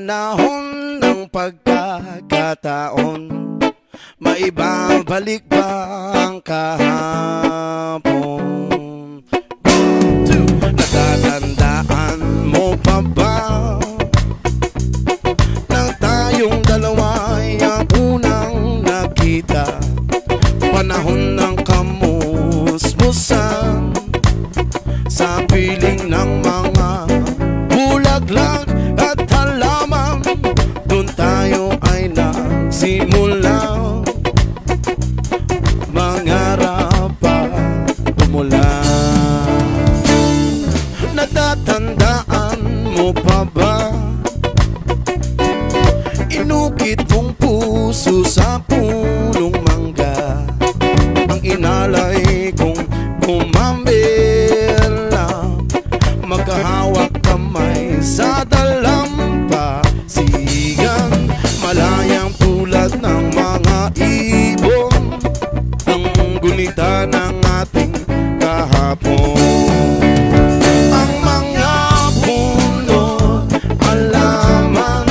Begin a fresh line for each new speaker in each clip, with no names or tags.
panahon ng pagkakataon, maibabalik ba ang kahapon? Natatandaan mo pa ba nang tayong dalawa'y ang unang nakita? Panahon ng kamusmusan sa piling ng mga bulaklak at halaman. Doon tayo ay nagsimula mangarap pa umula. Natatandaan mo pa ba inukit mong puso sa punong mangga? Ang inalay kong kumambela, magkahawak kamay sa dalampasigan, malayang tulad ng mga ibon, ang gunita ng ating kahapon. Ang mga puno, halaman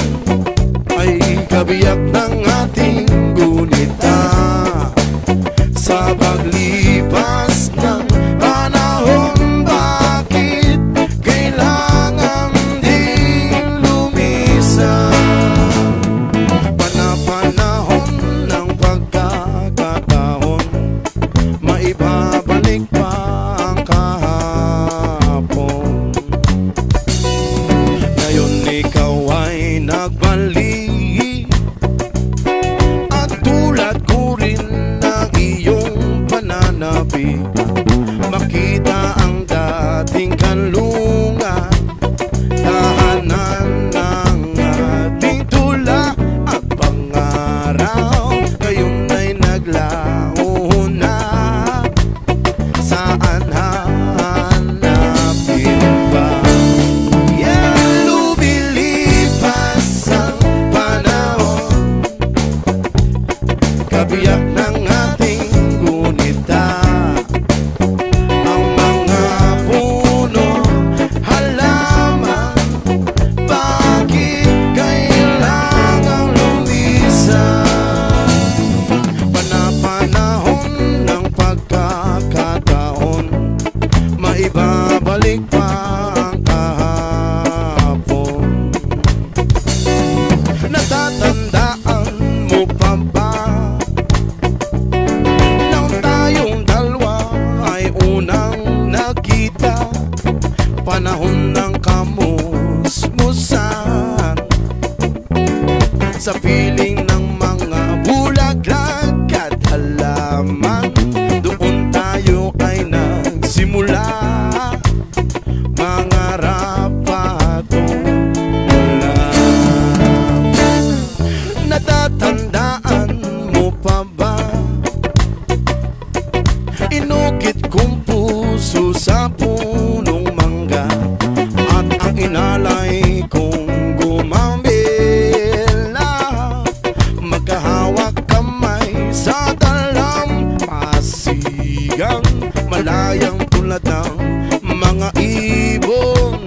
ay kabiyak ng ating gunita. Sa paglipas ng panahon, bakit kailangan ding lumisan? Panahon ng pagkakataon, maibabalik pa ang kahapon. Ngayon ikaw ay nagbalik, at tulad ko rin ng iyong pananabi, makita ang dating kanlungan, tahanan ng ating tula at pangarap. Ngayon ay naglaho na, saan hanapin ba? Lumilipas ang panahon, kabiyak ng ating gunita. Ang mga puno, halaman, bakit kailangang lumisan? Panahon ng pagkakataon, maibabalik pa ang kahapon. Natatandaan mo pa ba nang tayong dalawa ay unang nakita? Panahon ng kamusmusan sa piling ng mga bulaklak at halaman. Doon tayo ay nagsimula mangarap pa umula. Natatandaan mo pa ba inukit kong puso sa punong mangga, at ang inalay kong gumambela, magkahawak kamay sa dalampasigan, malayang tulad ng mga ibon,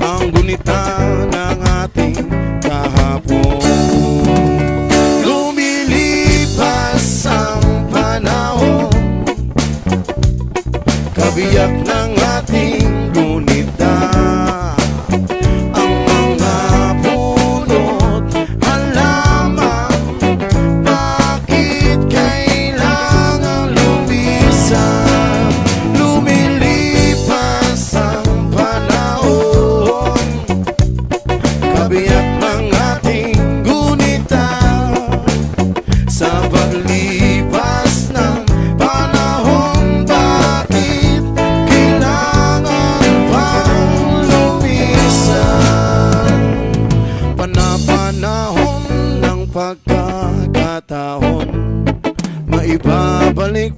ang gunita ng ating kahapon. Lumilipas ang panahon, kabiyak ng ating gunita. Ang mga puno't halaman, bakit kailangan lumisan? Lumilipas ang panahon, kabiyak ng ating gunita. Sa paglipas ng panahon, bakit kailangan pang lumisan? Panahon ng pagkakataon, maibabalik